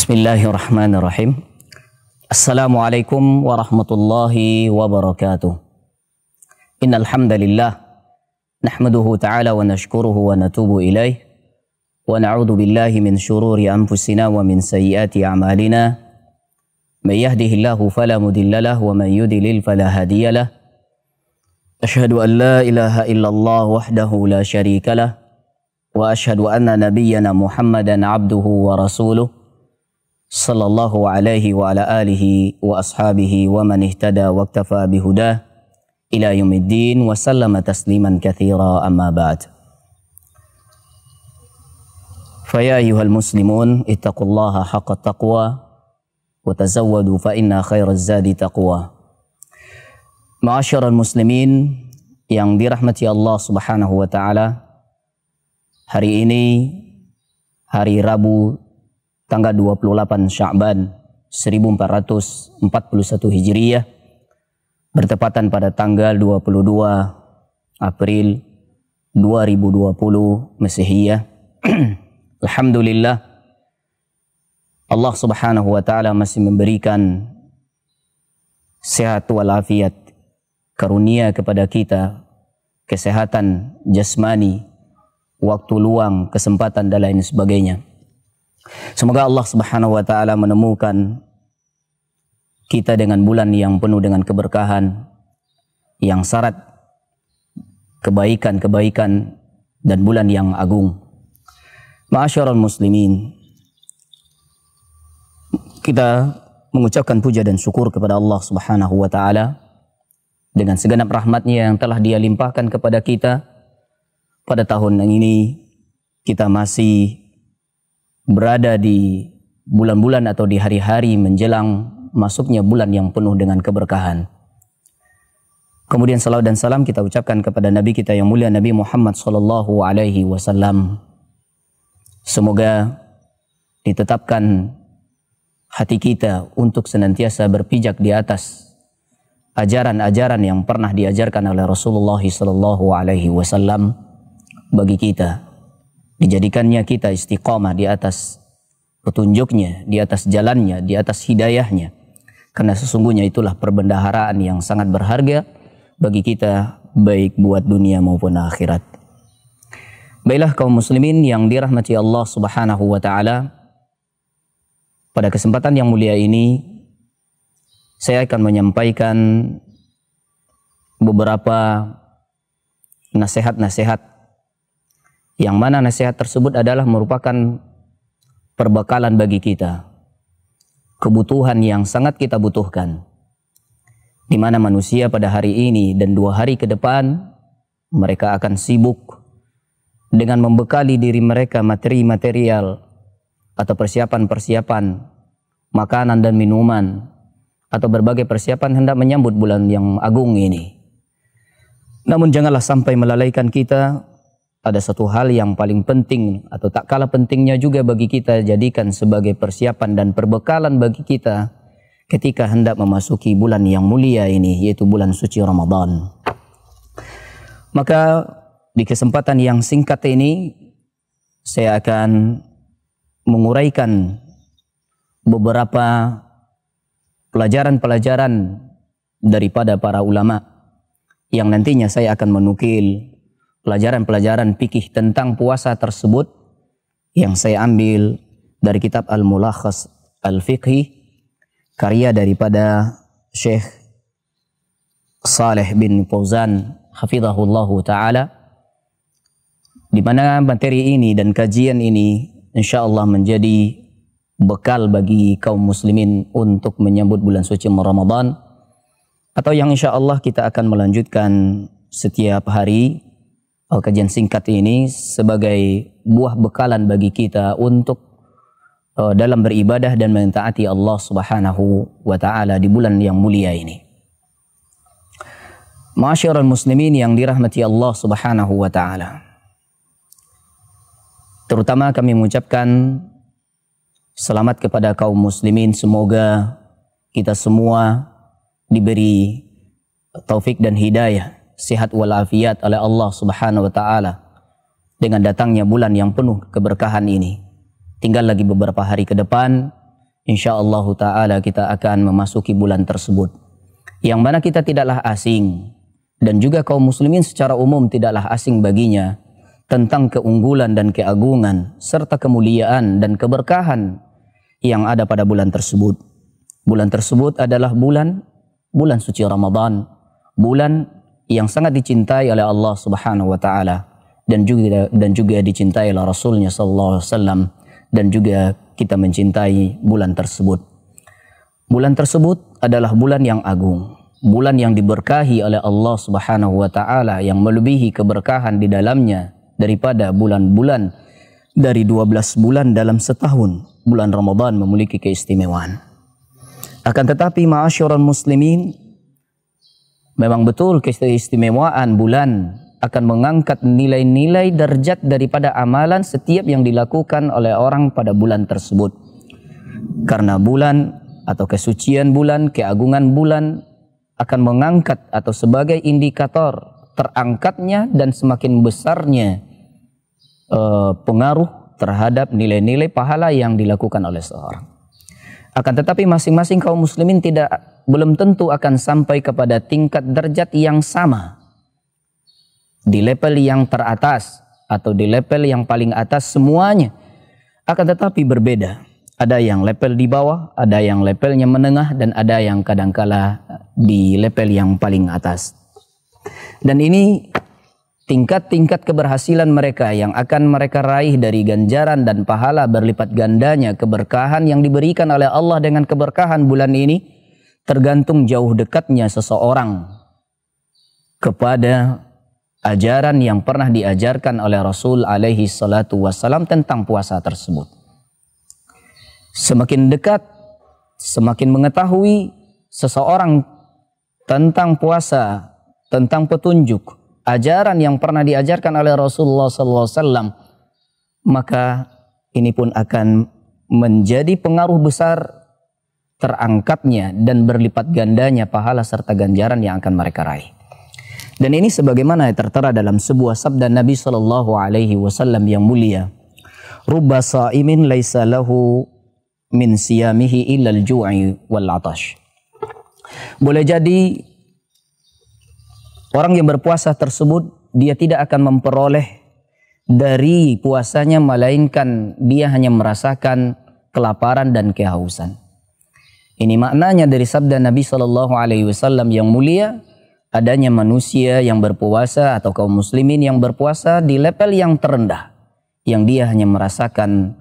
Bismillahirrahmanirrahim. Assalamualaikum warahmatullahi wabarakatuh. Innal hamdalillah nahmaduhu ta'ala wa nashkuruhu wa natubu ilaih wa na'udzu billahi min shururi anfusina wa min sayyiati a'malina. May yahdihillahu fala mudilla lahu wa man yudlil fala hadiya lahu. Asyhadu an la ilaha illallah wahdahu la syarika lah wa asyhadu anna nabiyyana Muhammadan abduhu wa rasuluh sallallahu alaihi wa ala alihi wa ashabihi wa man ihtada wa iktafa bihudah ila yaumiddin wa sallama tasliman katsira amma ba'd. Fa ya ayyuhal muslimun ittaqullaha haqqa taqwa wa tazawwadu fa inna khairaz zadi taqwa. Ma'asyiral muslimin yang dirahmati Allah Subhanahu wa taala, hari ini hari Rabu tanggal 28 Sya'ban 1441 Hijriyah, bertepatan pada tanggal 22 April 2020 Masihiyah. Alhamdulillah, Allah Subhanahu wa taala masih memberikan sehat walafiat, karunia kepada kita kesehatan jasmani, waktu luang, kesempatan dan lain sebagainya. Semoga Allah Subhanahu wa taala menemukan kita dengan bulan yang penuh dengan keberkahan, yang syarat kebaikan-kebaikan dan bulan yang agung. Ma'asyiral muslimin, kita mengucapkan puja dan syukur kepada Allah Subhanahu wa taala dengan segenap rahmatnya yang telah Dia limpahkan kepada kita. Pada tahun ini kita masih berada di bulan-bulan atau di hari-hari menjelang masuknya bulan yang penuh dengan keberkahan. Kemudian salawat dan salam kita ucapkan kepada Nabi kita yang mulia, Nabi Muhammad sallallahu alaihi wasallam. Semoga ditetapkan hati kita untuk senantiasa berpijak di atas ajaran-ajaran yang pernah diajarkan oleh Rasulullah sallallahu alaihi wasallam bagi kita. Dijadikannya kita istiqamah di atas petunjuknya, di atas jalannya, di atas hidayahnya. Karena sesungguhnya itulah perbendaharaan yang sangat berharga bagi kita, baik buat dunia maupun akhirat. Baiklah kaum muslimin yang dirahmati Allah Subhanahu wa taala, pada kesempatan yang mulia ini saya akan menyampaikan beberapa nasihat-nasihat, yang mana nasihat tersebut adalah merupakan perbekalan bagi kita, kebutuhan yang sangat kita butuhkan, di mana manusia pada hari ini dan 2 hari ke depan mereka akan sibuk dengan membekali diri mereka materi material atau persiapan-persiapan makanan dan minuman atau berbagai persiapan hendak menyambut bulan yang agung ini. Namun janganlah sampai melalaikan kita. Ada satu hal yang paling penting atau tak kalah pentingnya juga bagi kita jadikan sebagai persiapan dan perbekalan bagi kita ketika hendak memasuki bulan yang mulia ini, yaitu bulan suci Ramadan. Maka di kesempatan yang singkat ini saya akan menguraikan beberapa pelajaran-pelajaran daripada para ulama yang nantinya saya akan menukil pelajaran-pelajaran fikih tentang puasa tersebut yang saya ambil dari kitab Al-Mulakhas Al-Fiqhi karya daripada Syekh Saleh bin Fauzan hafizahullahu taala, di mana materi ini dan kajian ini insyaallah menjadi bekal bagi kaum muslimin untuk menyambut bulan suci Ramadan, atau yang insyaallah kita akan melanjutkan setiap hari. Kajian singkat ini sebagai buah bekalan bagi kita untuk dalam beribadah dan mentaati Allah Subhanahu wa taala di bulan yang mulia ini. Ma'asyiral muslimin yang dirahmati Allah Subhanahu wa taala, terutama kami mengucapkan selamat kepada kaum muslimin. Semoga kita semua diberi taufik dan hidayah, sehat walafiat oleh Allah Subhanahu wa taala dengan datangnya bulan yang penuh keberkahan ini. Tinggal lagi beberapa hari ke depan insyaallah ta'ala kita akan memasuki bulan tersebut, yang mana kita tidaklah asing, dan juga kaum muslimin secara umum tidaklah asing baginya tentang keunggulan dan keagungan serta kemuliaan dan keberkahan yang ada pada bulan tersebut. Bulan tersebut adalah bulan suci Ramadan, bulan yang sangat dicintai oleh Allah Subhanahu wa taala dan juga dicintai oleh Rasulnya sallallahu alaihi wasallam, dan juga kita mencintai bulan tersebut. Bulan tersebut adalah bulan yang agung, bulan yang diberkahi oleh Allah Subhanahu wa taala, yang melebihi keberkahan di dalamnya daripada bulan-bulan dari 12 bulan dalam setahun. Bulan Ramadan memiliki keistimewaan. Akan tetapi ma'asyiral muslimin, memang betul keistimewaan bulan akan mengangkat nilai-nilai derajat daripada amalan setiap yang dilakukan oleh orang pada bulan tersebut. Karena bulan atau kesucian bulan, keagungan bulan akan mengangkat atau sebagai indikator terangkatnya dan semakin besarnya pengaruh terhadap nilai-nilai pahala yang dilakukan oleh seorang. Akan tetapi masing-masing kaum muslimin belum tentu akan sampai kepada tingkat derajat yang sama, di level yang teratas atau di level yang paling atas semuanya. Akan tetapi berbeda. Ada yang level di bawah, ada yang levelnya menengah, dan ada yang kadangkala di level yang paling atas. Dan ini tingkat-tingkat keberhasilan mereka yang akan mereka raih dari ganjaran dan pahala berlipat gandanya keberkahan yang diberikan oleh Allah dengan keberkahan bulan ini, tergantung jauh dekatnya seseorang kepada ajaran yang pernah diajarkan oleh Rasul alaihi salatu wassalam tentang puasa tersebut. Semakin dekat, semakin mengetahui seseorang tentang puasa, tentang petunjuk, ajaran yang pernah diajarkan oleh Rasulullah SAW, maka ini pun akan menjadi pengaruh besar terangkatnya dan berlipat gandanya pahala serta ganjaran yang akan mereka raih. Dan ini sebagaimana tertera dalam sebuah sabda Nabi SAW yang mulia, "Rubba sa'imin laisa lahu min siyamihi illal ju'i wal 'atash." Boleh jadi orang yang berpuasa tersebut dia tidak akan memperoleh dari puasanya melainkan dia hanya merasakan kelaparan dan kehausan. Ini maknanya dari sabda Nabi SAW yang mulia, adanya manusia yang berpuasa atau kaum muslimin yang berpuasa di level yang terendah, yang dia hanya merasakan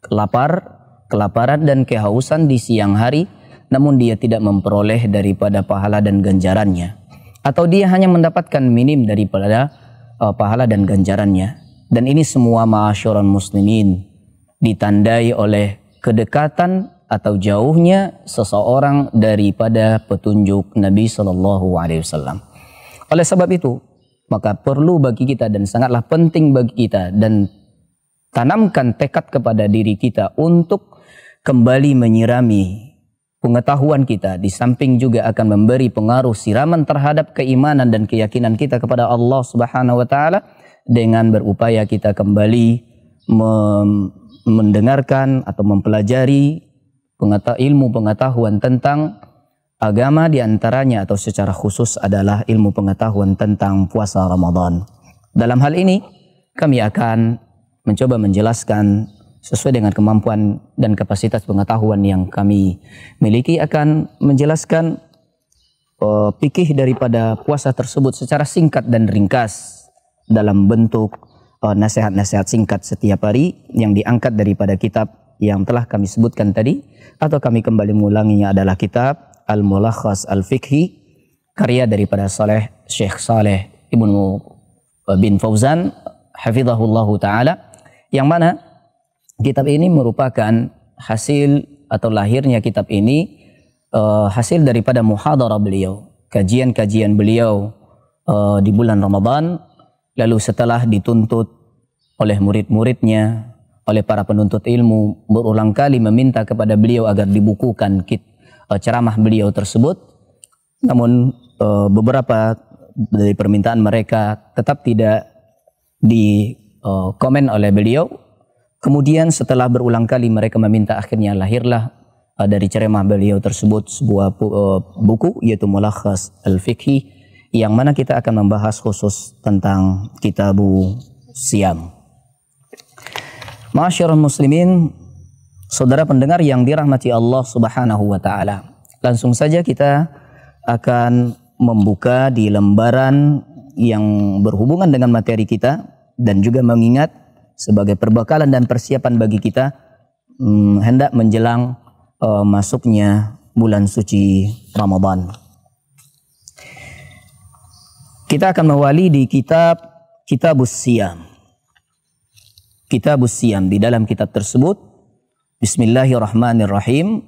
kelaparan dan kehausan di siang hari, namun dia tidak memperoleh daripada pahala dan ganjarannya, atau dia hanya mendapatkan minim daripada pahala dan ganjarannya. Dan ini semua ma'asyiral muslimin ditandai oleh kedekatan atau jauhnya seseorang daripada petunjuk Nabi SAW. Oleh sebab itu, maka perlu bagi kita dan sangatlah penting bagi kita, dan tanamkan tekad kepada diri kita untuk kembali menyirami pengetahuan kita, di samping juga akan memberi pengaruh siraman terhadap keimanan dan keyakinan kita kepada Allah Subhanahu wa taala, dengan berupaya kita kembali mendengarkan atau mempelajari ilmu pengetahuan tentang agama, diantaranya atau secara khusus adalah ilmu pengetahuan tentang puasa Ramadan. Dalam hal ini kami akan mencoba menjelaskan sesuai dengan kemampuan dan kapasitas pengetahuan yang kami miliki, akan menjelaskan fikih daripada puasa tersebut secara singkat dan ringkas dalam bentuk nasihat-nasihat singkat setiap hari yang diangkat daripada kitab yang telah kami sebutkan tadi, atau kami kembali mengulanginya adalah kitab Al-Mulakhas Al-Fiqhi karya daripada Syekh Saleh Ibnu bin Fauzan hafizahullahu taala, yang mana kitab ini merupakan hasil atau lahirnya kitab ini hasil daripada muhadarah beliau, kajian-kajian beliau di bulan Ramadan, lalu setelah dituntut oleh murid-muridnya, oleh para penuntut ilmu, berulang kali meminta kepada beliau agar dibukukan ceramah beliau tersebut. Namun beberapa dari permintaan mereka tetap tidak dikomen oleh beliau. Kemudian setelah berulang kali mereka meminta, akhirnya lahirlah dari ceramah beliau tersebut sebuah buku yaitu Mulakhas Al-Fiqhi, yang mana kita akan membahas khusus tentang Kitabu Siyam. Ma'asyiral muslimin, saudara pendengar yang dirahmati Allah Subhanahu wa taala. Langsung saja kita akan membuka di lembaran yang berhubungan dengan materi kita, dan juga mengingat sebagai perbekalan dan persiapan bagi kita hendak menjelang masuknya bulan suci Ramadan. Kita akan mewali di Kitabus Siyam. Kitabus Siyam, di dalam kitab tersebut Bismillahirrahmanirrahim.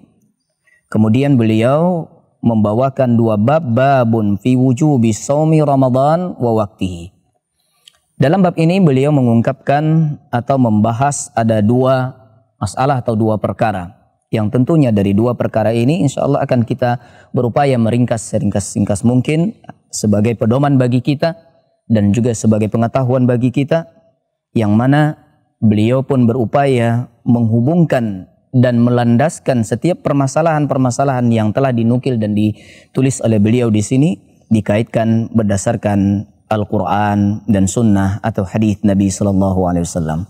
Kemudian beliau membawakan dua bab, babun fi wujubi shaumi Ramadan wa waqtihi. Dalam bab ini beliau mengungkapkan atau membahas ada dua masalah atau dua perkara, yang tentunya dari dua perkara ini insya Allah akan kita berupaya meringkas seringkas mungkin sebagai pedoman bagi kita dan juga sebagai pengetahuan bagi kita, yang mana beliau pun berupaya menghubungkan dan melandaskan setiap permasalahan-permasalahan yang telah dinukil dan ditulis oleh beliau di sini dikaitkan berdasarkan Al-Quran dan Sunnah atau hadis Nabi Sallallahu Alaihi Wasallam.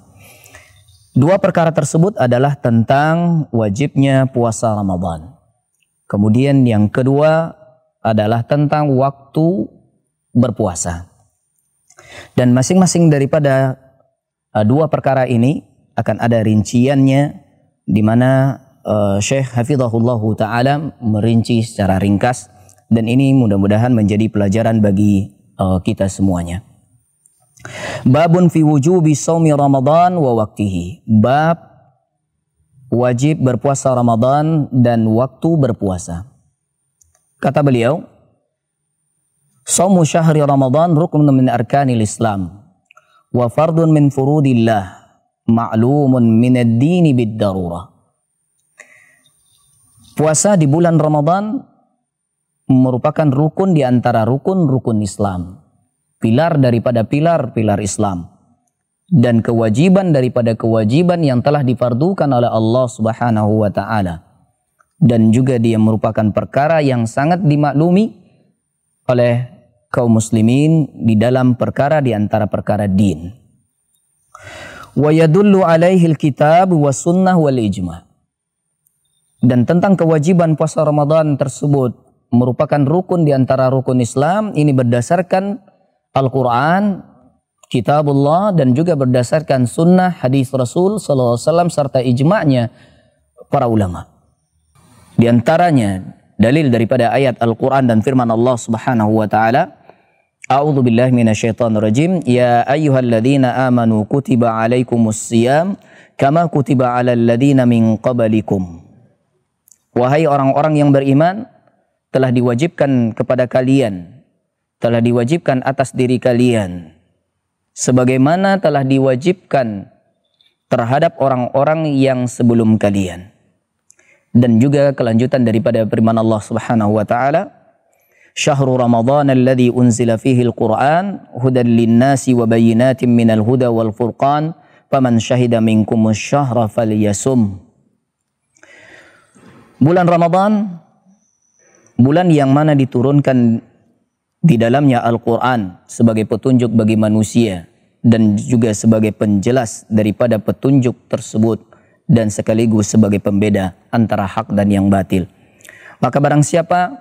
Dua perkara tersebut adalah tentang wajibnya puasa Ramadan. Kemudian yang kedua adalah tentang waktu berpuasa. Dan masing-masing daripada dua perkara ini akan ada rinciannya, di mana Syekh Hafizahullahu Ta'ala merinci secara ringkas, dan ini mudah-mudahan menjadi pelajaran bagi kita semuanya. Babun fi wujubi shaumi Ramadan wa waqtihi. Bab wajib berpuasa Ramadan dan waktu berpuasa. Kata beliau, shaumu syahri Ramadan ruknun min arkanil Islam wa fardun min furudillah ma'lumun min ad-dini bid-darurah. Puasa di bulan Ramadan merupakan rukun di antara rukun-rukun Islam, pilar daripada pilar-pilar Islam, dan kewajiban daripada kewajiban yang telah difardukan oleh Allah Subhanahu wa taala, dan juga dia merupakan perkara yang sangat dimaklumi oleh kaum muslimin di dalam perkara di antara perkara din. Wa yadullu alaihi alkitab was sunnah wal ijma'. Dan tentang kewajiban puasa Ramadan tersebut merupakan rukun di antara rukun Islam ini berdasarkan Al-Quran, Kitabullah, dan juga berdasarkan sunnah hadis Rasul Sallallahu Alaihi Wasallam serta ijma'nya para ulama. Di antaranya dalil daripada ayat Al-Quran dan firman Allah Subhanahu wa taala, A'udzu billahi minasyaitonir rajim, ya ayyuhalladzina amanu kutiba alaikumus shiyam kama kutiba alal ladzina min qablikum. Wahai orang-orang yang beriman, telah diwajibkan kepada kalian, telah diwajibkan atas diri kalian, sebagaimana telah diwajibkan terhadap orang-orang yang sebelum kalian. Dan juga kelanjutan daripada firman Allah Subhanahu wa taala, Syahrul Ramadan alladzi unzila fihi al-Qur'an hudan lin-nasi wa bayyinatin minal huda wal furqan faman syahida minkumus syahra falyasum. Bulan Ramadan, bulan yang mana diturunkan di dalamnya Al-Quran sebagai petunjuk bagi manusia dan juga sebagai penjelas daripada petunjuk tersebut dan sekaligus sebagai pembeda antara hak dan yang batil. Maka barang siapa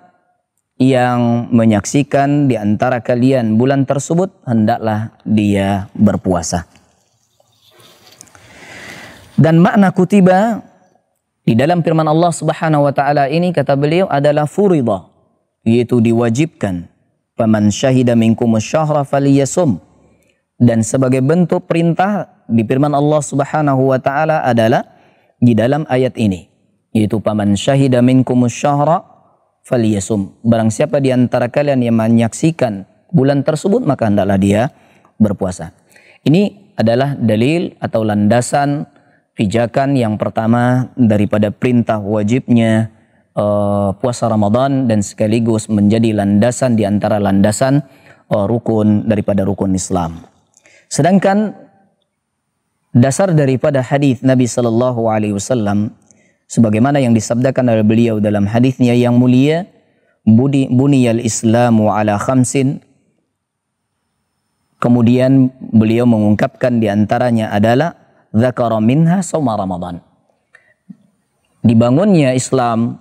yang menyaksikan di antara kalian bulan tersebut, hendaklah dia berpuasa. Dan makna kutiba di dalam firman Allah Subhanahu wa taala ini, kata beliau, adalah furidah, yaitu diwajibkan. Faman syahida minkumus syahra falyasum. Dan sebagai bentuk perintah di firman Allah Subhanahu wa taala adalah di dalam ayat ini, yaitu faman syahida minkumus syahra falyasum. Barang siapa di antara kalian yang menyaksikan bulan tersebut, maka hendaklah dia berpuasa. Ini adalah dalil atau landasan pijakan yang pertama daripada perintah wajibnya puasa Ramadan, dan sekaligus menjadi landasan di antara landasan rukun daripada rukun Islam. Sedangkan dasar daripada hadis Nabi Sallallahu Alaihi Wasallam sebagaimana yang disabdakan oleh beliau dalam hadisnya yang mulia, buniyal islamu ala khamsin. Kemudian beliau mengungkapkan di antaranya adalah dzakara minha shauma Ramadan. Dibangunnya Islam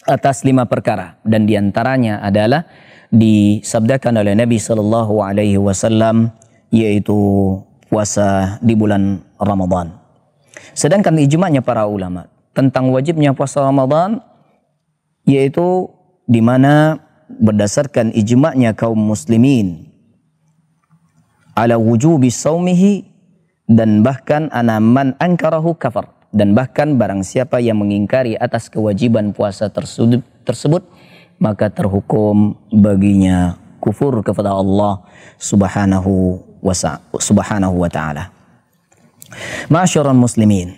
atas 5 perkara, dan di antaranya adalah disabdakan oleh Nabi sallallahu alaihi wasallam, yaitu puasa di bulan Ramadan. Sedangkan ijma'nya para ulama tentang wajibnya puasa Ramadan, yaitu di mana berdasarkan ijma'nya kaum muslimin ala wujubi saumihi, dan bahkan anaman ankarahu kafar, dan bahkan barang siapa yang mengingkari atas kewajiban puasa tersebut maka terhukum baginya kufur kepada Allah subhanahu wa ta'ala. Ma'asyiral muslimin,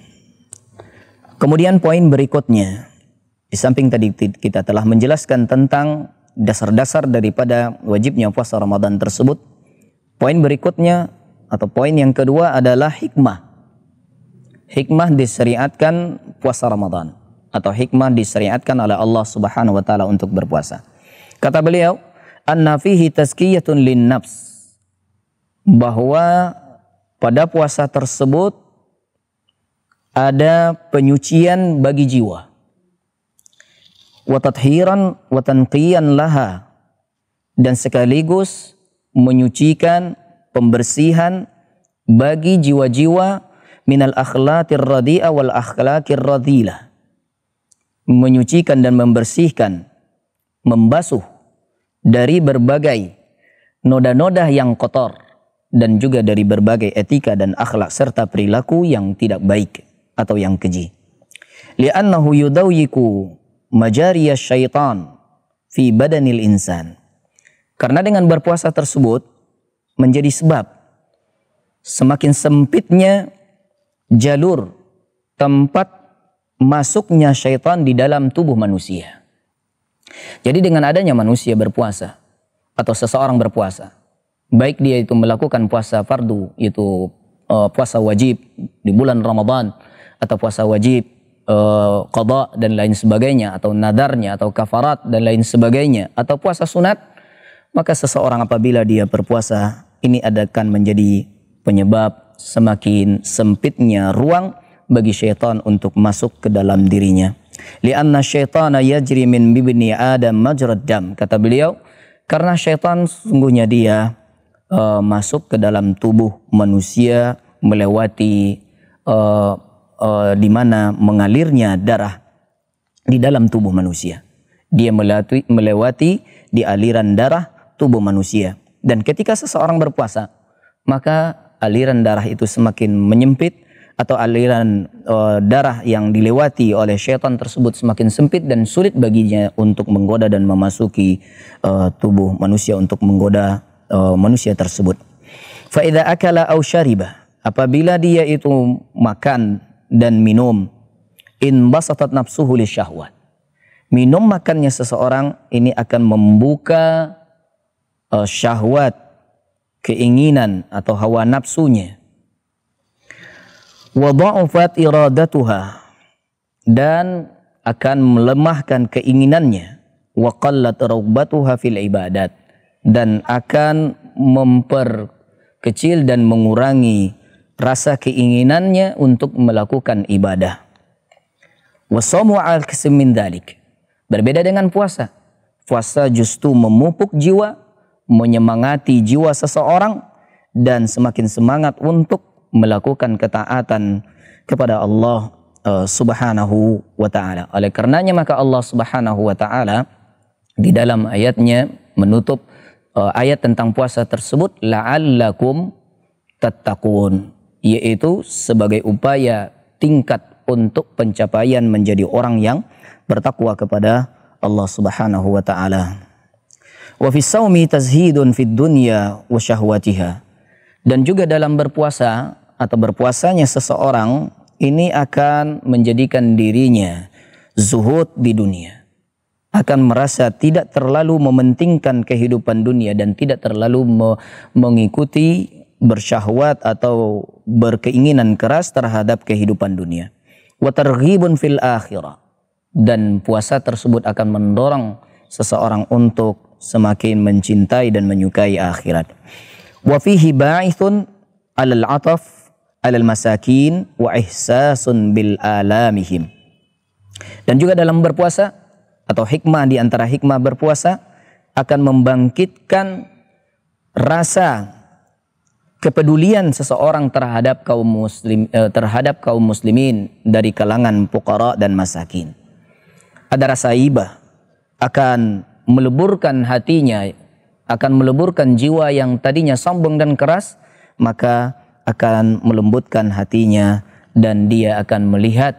kemudian poin berikutnya, di samping tadi kita telah menjelaskan tentang dasar-dasar daripada wajibnya puasa Ramadan tersebut, poin berikutnya atau poin yang kedua adalah hikmah. Hikmah disyariatkan puasa Ramadan, atau hikmah disyariatkan oleh Allah subhanahu wa ta'ala untuk berpuasa. Kata beliau, anna fihi tazkiyatun lin nafs, bahwa pada puasa tersebut ada penyucian bagi jiwa, wa tathiran wa tanqiyan laha, dan sekaligus menyucikan, pembersihan bagi jiwa-jiwa minal akhlaqir radi'ah wal akhlaqir radhilah, menyucikan dan membersihkan, membasuh dari berbagai noda-noda yang kotor, dan juga dari berbagai etika dan akhlak serta perilaku yang tidak baik atau yang keji. Li'annahu yudawyiku majariya syaitan fi badanil insan, karena dengan berpuasa tersebut menjadi sebab semakin sempitnya jalur tempat masuknya syaitan di dalam tubuh manusia. Jadi dengan adanya manusia berpuasa atau seseorang berpuasa, baik dia itu melakukan puasa fardu, yaitu puasa wajib di bulan Ramadan, atau puasa wajib qada dan lain sebagainya, atau nadarnya, atau kafarat dan lain sebagainya, atau puasa sunat, maka seseorang apabila dia berpuasa, ini akan menjadi penyebab semakin sempitnya ruang bagi syaitan untuk masuk ke dalam dirinya. Lianna syaitana yajri min bibni Adam majrad dam. Kata beliau, karena syaitan sungguhnya dia masuk ke dalam tubuh manusia melewati di mana mengalirnya darah di dalam tubuh manusia. Dia melewati di aliran darah tubuh manusia. Dan ketika seseorang berpuasa, maka aliran darah itu semakin menyempit, atau aliran darah yang dilewati oleh syaitan tersebut semakin sempit dan sulit baginya untuk menggoda dan memasuki tubuh manusia untuk menggoda manusia tersebut. Fa idza akala aw syariba, apabila dia itu makan dan minum, in basatat nafsuhu lisyahwat, minum makannya seseorang ini akan membuka syahwat, keinginan atau hawa nafsunya. Wa dha'ufat iradatuha, dan akan melemahkan keinginannya. Wa qallat raghbatuha fil ibadat, dan akan memperkecil dan mengurangi rasa keinginannya untuk melakukan ibadah. Wa shamu al-qism min dzalik, berbeda dengan puasa. Puasa justru memupuk jiwa, menyemangati jiwa seseorang, dan semakin semangat untuk melakukan ketaatan kepada Allah subhanahu wa ta'ala. Oleh karenanya maka Allah subhanahu wa ta'ala di dalam ayatnya menutup ayat tentang puasa tersebut, la'allakum tattaqun, yaitu sebagai upaya tingkat untuk pencapaian menjadi orang yang bertakwa kepada Allah subhanahu wa ta'ala. Wa fi shaumi tazhidun fid dunya wa syahwatiha, dan juga dalam berpuasa atau berpuasanya seseorang ini akan menjadikan dirinya zuhud di dunia, akan merasa tidak terlalu mementingkan kehidupan dunia dan tidak terlalu mengikuti bersyahwat atau berkeinginan keras terhadap kehidupan dunia. wa targhibun fil akhirah, dan puasa tersebut akan mendorong seseorang untuk semakin mencintai dan menyukai akhirat. Wa fihi ba'ithun 'alal 'ataf 'alal masakin wa ihsasun bil alamihim. Dan juga dalam berpuasa, atau hikmah di antara hikmah berpuasa, akan membangkitkan rasa kepedulian seseorang terhadap kaum muslimin dari kalangan fuqara dan masakin. Ada rasa ibah, akan meleburkan hatinya, akan meleburkan jiwa yang tadinya sombong dan keras, maka akan melembutkan hatinya dan dia akan melihat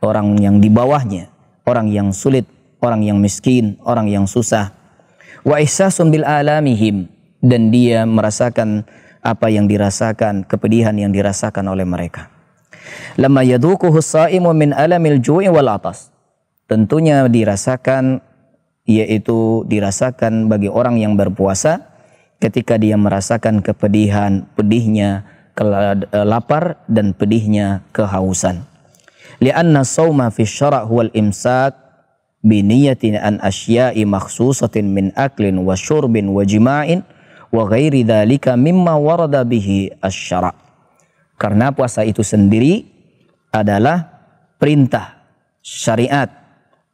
orang yang di bawahnya, orang yang sulit, orang yang miskin, orang yang susah. Wa ihsasun bil alamihim, dan dia merasakan apa yang dirasakan, kepedihan yang dirasakan oleh mereka. Lamma yaduquhu as-sa'imu min alamil ju'i wal atas. Tentunya dirasakan, yaitu dirasakan bagi orang yang berpuasa ketika dia merasakan kepedihan, pedihnya lapar dan pedihnya kehausan. Li'anna as-sawma fi syara' huwal imsak bi niyatin an asya'i makhsusatin min aklin wa syurbin wa jima'in wa ghairi dzalika mimma warada bihi asy-syara'. Karena puasa itu sendiri adalah perintah syariat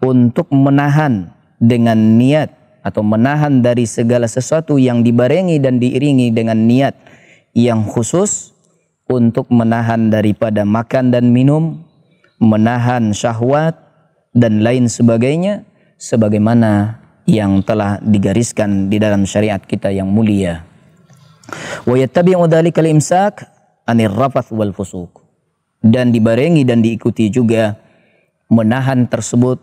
untuk menahan dengan niat, atau menahan dari segala sesuatu yang dibarengi dan diiringi dengan niat yang khusus, untuk menahan daripada makan dan minum, menahan syahwat dan lain sebagainya, sebagaimana yang telah digariskan di dalam syariat kita yang mulia. Wa yattabi'u dzalikal imsak anir rafath wal fusuq, dan dibarengi dan diikuti juga menahan tersebut,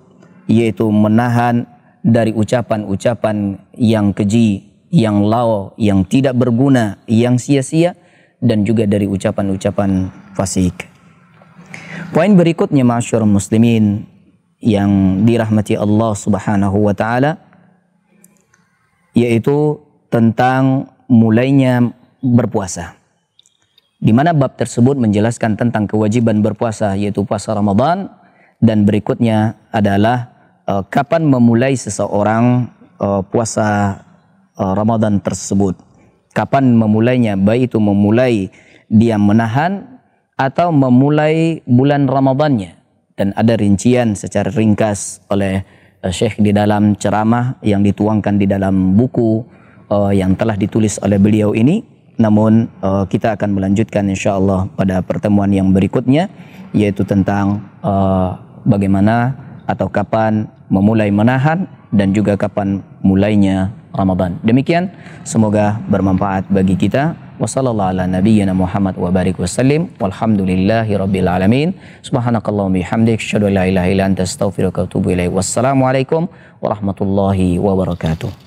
yaitu menahan dari ucapan-ucapan yang keji, yang lao, yang tidak berguna, yang sia-sia, dan juga dari ucapan-ucapan fasik. Poin berikutnya, ma'asyiral muslimin yang dirahmati Allah Subhanahu wa taala, yaitu tentang mulainya berpuasa. Di mana bab tersebut menjelaskan tentang kewajiban berpuasa, yaitu puasa Ramadan, dan berikutnya adalah kapan memulai seseorang puasa Ramadan tersebut. Kapan memulainya, baik itu memulai dia menahan atau memulai bulan Ramadannya. Dan ada rincian secara ringkas oleh Syekh di dalam ceramah yang dituangkan di dalam buku yang telah ditulis oleh beliau ini. Namun kita akan melanjutkan insyaallah pada pertemuan yang berikutnya, yaitu tentang bagaimana atau kapan memulai menahan dan juga kapan mulainya Ramadan. Demikian, semoga bermanfaat bagi kita. Wassallallahu ala nabiyyina Muhammad wa barik wasallim. Walhamdulillahi rabbil alamin. Subhanakallahumma bihamdik, asyhadu an la ilaha illa anta, astaghfiruka wa atubu ilaik. Wassalamualaikum warahmatullahi wabarakatuh.